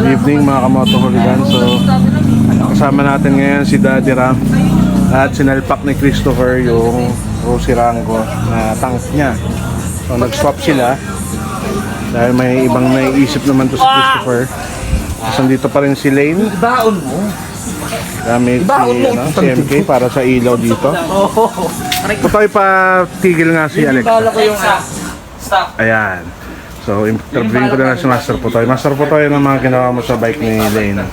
Good evening mga kamoto hooligans. So kasama natin ngayon si Daddy Ram at sinalpak ni Christopher yung Rosy Rango na tank niya. So nag-swap sila dahil may ibang naiisip naman to si Christopher. Tapos nandito pa rin si Lane. Baon mo. Gamit si MK para sa ilaw dito. Putoy pa tigil nga si Alex. Bala ko yung stop. Ayan. So, interviewin ko na si Master Putoy. Master Putoy, ano mga ginawa mo sa bike ni Lane?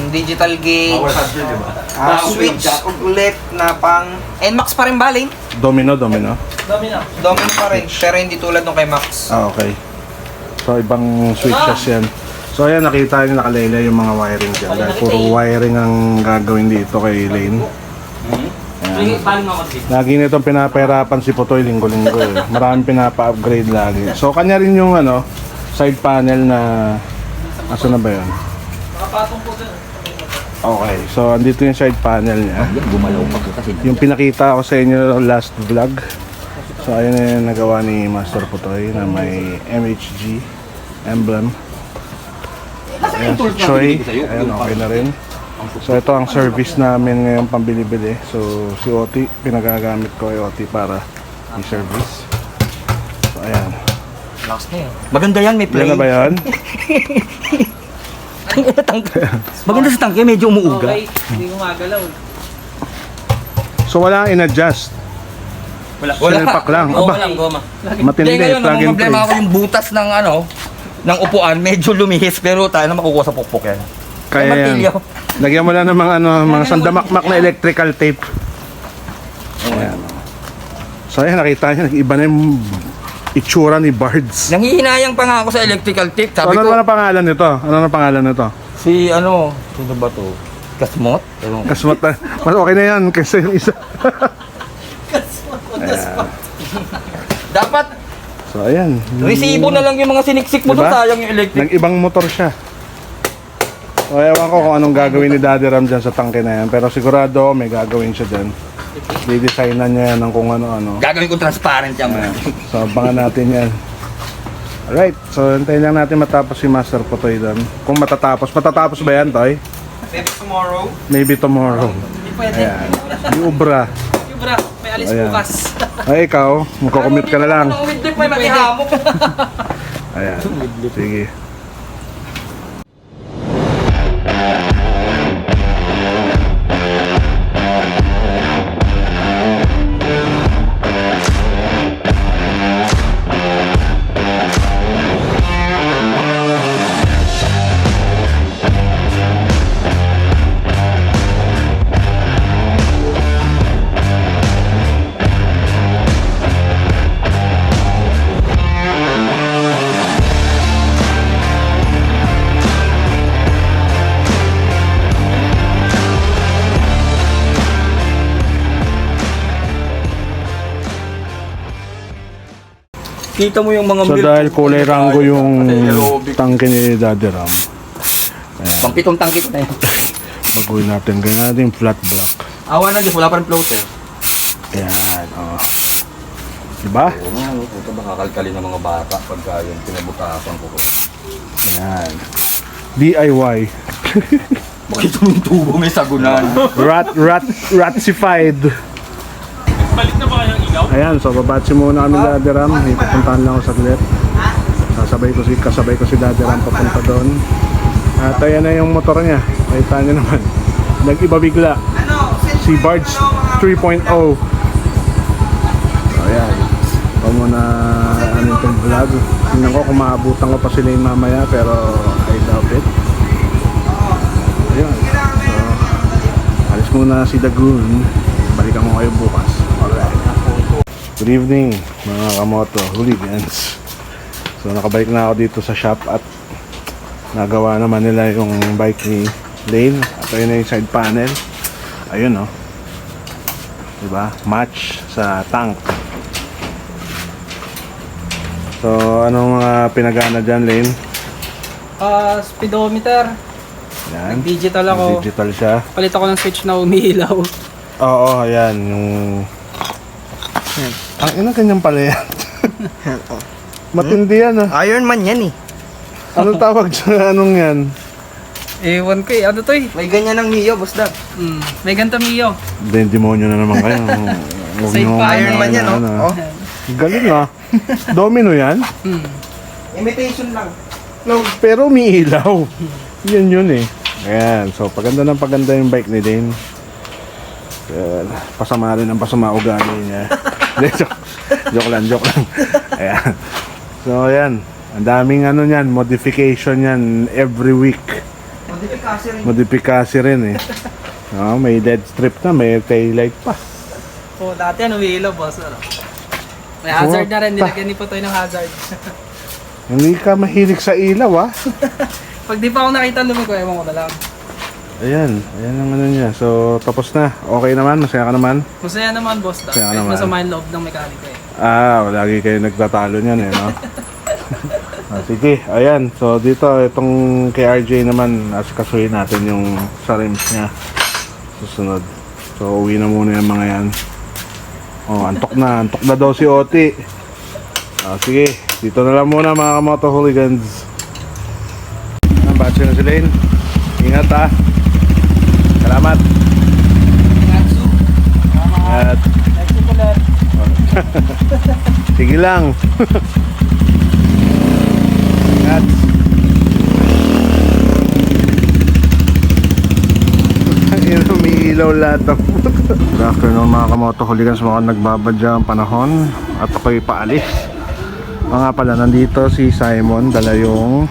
Digital gauge, switch ulit na pang NMAX pa rin ba, Lane? Domino. Domino pa rin, pero hindi tulad nung kay Max. Ah, okay. So, ibang switches yan. So, ayan, nakita nyo nakalele yung mga wiring dyan. Dahil puro wiring ang gagawin dito kay Lane. Lagi nitong pinapahirapan si Putoy linggo-linggo eh. Maraming pinapa-upgrade lagi. So, kanya rin yung side panel na... Asa na ba yun? Okay, so andito yung side panel niya. Yung pinakita ko sa inyo last vlog. So, ayun na yung nagawa ni Master Putoy na may MHG emblem. Ayan si Choi. Ayan, okay na rin. So ito ang service namin ngayon pambili-bili. So si Oti, pinagagamit ko kay Oti para i-service. So ayan. Maganda yan, may play. Yan na ba yan? Maganda sa tangke, medyo umuuga. Okay, hindi gumagalaw. So wala in-adjust. Sinilpak lang. Aba, Walang goma. matindi. Ngayon, Plug and problema play. ako yung butas ng ng upuan, medyo lumihis, pero tayo na makukuha sa pukpok yan. Kaya yan. Matilyo. Lagyan mo lang ng mga sandamakmak na electrical tape. Ayan. So ayan, nakita niyo, nag-iba na yung itsura ni Bards. Nanghihinayang pa nga ako sa electrical tape. So, Sabi ano ko, na pangalan nito? Ano na pangalan nito? sino ba to? Kasmot? Kasmat na. Mas okay na yan kasi yung isa. Dapat, So ayan. resibo na lang yung mga siniksik mo Diba? doon, sayang yung electric. Nag-ibang motor siya. So ewan ko kung anong gagawin ni Daddy Ram dyan sa tangke na yan. Pero sigurado may gagawin siya dyan. Didesignan niya yan ng kung ano-ano. Gagawin ko transparent yan. Ayan. So abangan natin yan. Alright, so hintayin lang natin matapos si Master Putoy doon. Kung matatapos. Matatapos ba yan, Toy? Maybe tomorrow. Maybe tomorrow. Pwede. Ayan. Yung ubra. Yung bra, may alis Ayan. bukas. Ay, ikaw, magko-commute ka na lang. Ang window may makihamok. Ayan. Sige. Kita mo yung mga So milk. dahil kulay rango yung tangke ni Daddy Ram, Pang pitong tangki ko na yun. baguhin natin. Ganyan natin yung flat block. Awa na Diyos, wala pa rin floater. Ayan, oh. Diba? Oo nga, ito ba kakalkali ng mga bata pagka yung pinabutasan ko. Ayan. DIY. Bakit yung tubo may sagunan? Ratsified. Balik na ba kayang ilaw? Ayan, so babatsi muna kami Daddy Ram. Ipapuntahan lang ako saglit. Kasabay ko si Daddy Ram papunta doon. At ayan na yung motor niya. Nakita niyo naman. Nag-iba bigla. Si Bards 3.0. So ayan. Ito muna itong vlog. Tingnan ko kung maabutan ko pa sila yung mamaya, pero I doubt it. Ayan. So, alis muna si Dagoon. Balikan ko kayo bukas. Alright. Good evening mga kamoto hooligans. So nakabalik na ako dito sa shop at nagawa naman nila yung bike ni Lane. At ayun na yung side panel. Ayun oh. Diba? Match sa tank. So anong pinagana dyan, Lane? Speedometer. Yan. Digital ako. Digital siya. Palit ako ng switch na umiilaw. Oo, ayan. Yung... Ang ina, ganyan pala yan. Matindi yan ah. Iron Man yan eh. Anong tawag sa anong yan? Ewan ko eh. Ano to eh? May ganyan ng Mio, boss Dab. May ganito Mio. Demonyo na naman kayo. Huwag Safe niyo- pa. Iron Man yan, ano, oh. Oh. Galing ah. Domino yan? Imitation lang. No, pero umiilaw. Yan yun eh. Ayan, so paganda ng paganda yung bike ni Dane. Ayan, pasama rin ang pasama ugali niya. Hindi, joke lang. Ayan. So ayan, ang daming ano niyan, modification yan every week. Modifikasyon rin. Modifikasi rin eh. May LED strip na, may taillight pa. Oh, dati ano, umiilaw, boss. Ano? May hazard na rin. Nilagyan ni Putoy ng hazard. Hindi ka mahilig sa ilaw ah. Pag di pa ako nakita lumiko, ewan ko na lang. Ayan ang ano niya. So tapos na. Okay naman, masaya ka naman. Masaya naman, boss. Masaya ka Kahit naman. masama yung loob ng mekaniko eh. Lagi kayo nagtatalo niyan eh, no? Sige, ayan. So dito, itong kay RJ naman, asikasuhin natin yung sa rims niya. Susunod. So uwi na muna yung mga yan. Oh, antok na daw si Oti. Sige, dito na lang muna mga kamoto hooligans. Ang batch na si Lane. Ingat ah. Salamat. Natsu. At Natsu ulit. sige lang. Ingat. Umiilaw lahat ng Good afternoon mga kamoto hooligans, mga nagbabadya ang panahon at ako'y paalis. Nga pala, nandito si Simon, dala yung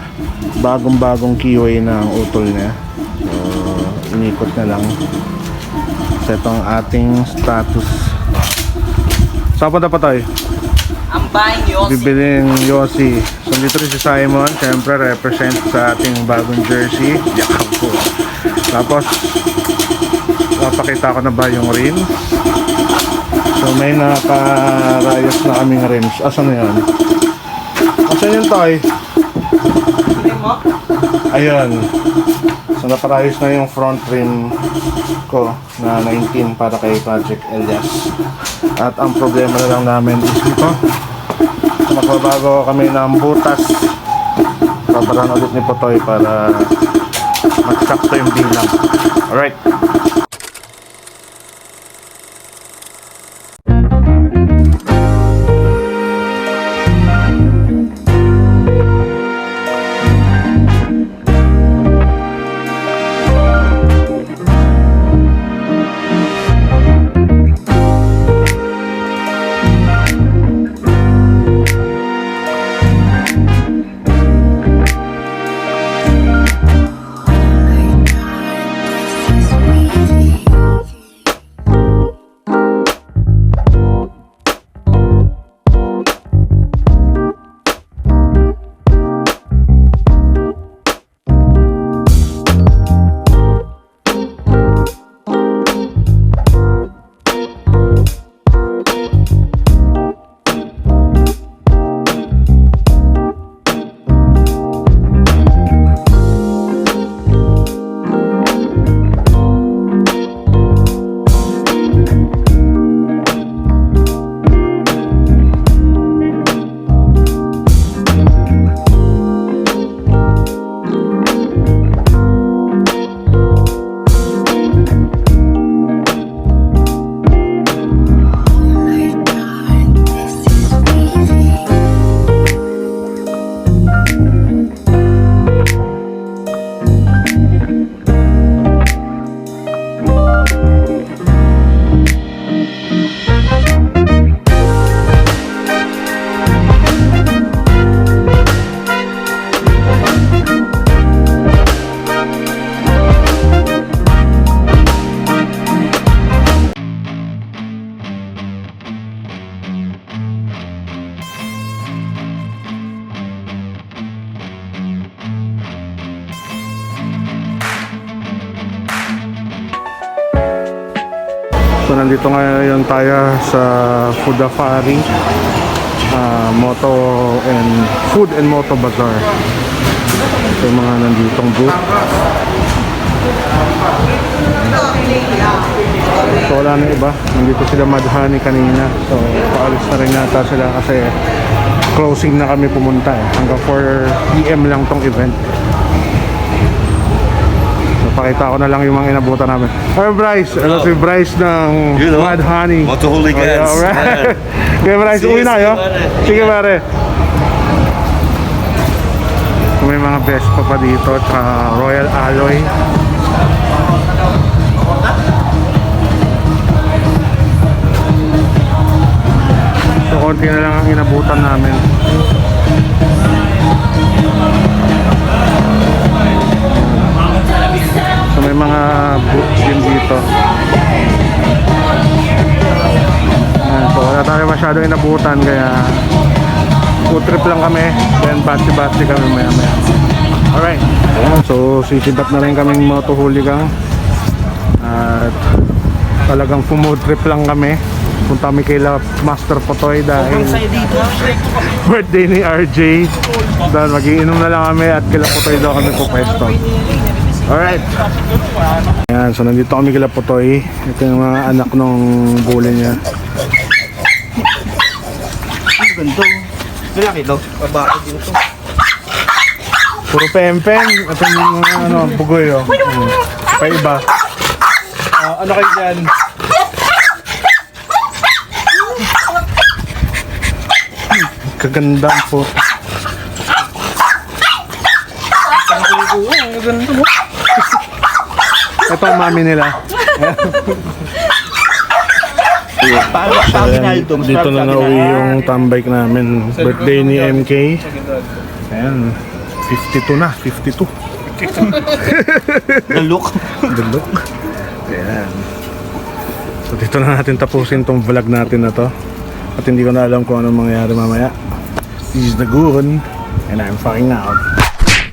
bagong keyway ng utol niya. So, inikot na lang. So, ito ang ating status. Saan punta pa tayo? I'm buying Yossi. Bibiling Yossi. So, dito rin si Simon, siyempre represent sa ating bagong jersey. Yakap po. Tapos, papakita ko na ba yung rims? So, may nakarayos na kaming rims. Asan na yan? Asan yung toy? Ayun. So, naparayos na yung front rim ko na 19 para kay Project Elias. At ang problema na lang namin is ito. So, magbabago kami ng butas. Babaran ulit ni Potoy para magsakto yung bilang. Alright. So nandito ngayon tayo sa Fudafari Moto and Food and Moto Bazaar. Ito yung mga nanditong booth. So wala na iba. Nandito sila Madhani kanina. So paalis na rin yata sila kasi closing na kami pumunta eh. Hanggang 4 PM lang tong event. So, pakita ko na lang yung mga inabutan namin. Hey Bryce, ano si Bryce ng You know, Mad Honey. Moto Hooligans. Oh, yeah, alright. Okay Bryce, Sige, uwi na sige, yo. pare. Sige pare. So, may mga Vespa pa dito, tsaka Royal Alloy. So, konti na lang ang inabutan namin. So, may mga booths din dito. Ayan, so, wala tayo masyadong inabutan, kaya food trip lang kami. Then, bati-bati kami maya-maya. Alright. Ayan, so, sisibat na rin kaming Moto Hooligan. At talagang food trip lang kami. Punta kami kay Master Potoy dahil birthday ni RJ. Dahil magiinom na lang kami at kila Potoy daw kami po pwesto. Alright. Ayan, so nandito kami kila Potoy. Ito yung mga anak nung bully niya. Ganito. Malaki daw. Babae din to. Puro pempeng. Ito yung mga bugoy oh. Pa iba. Ano kayo dyan? Kaganda po. Ito ang mami nila. Ayan, dito na nauwi yung tambike namin. Birthday ni MK. Ayan, 52 na, 52. The look. The look. Ayan. So dito na natin tapusin tong vlog natin na to. At hindi ko na alam kung anong mangyayari mamaya. This is the Goon, and I'm fucking out.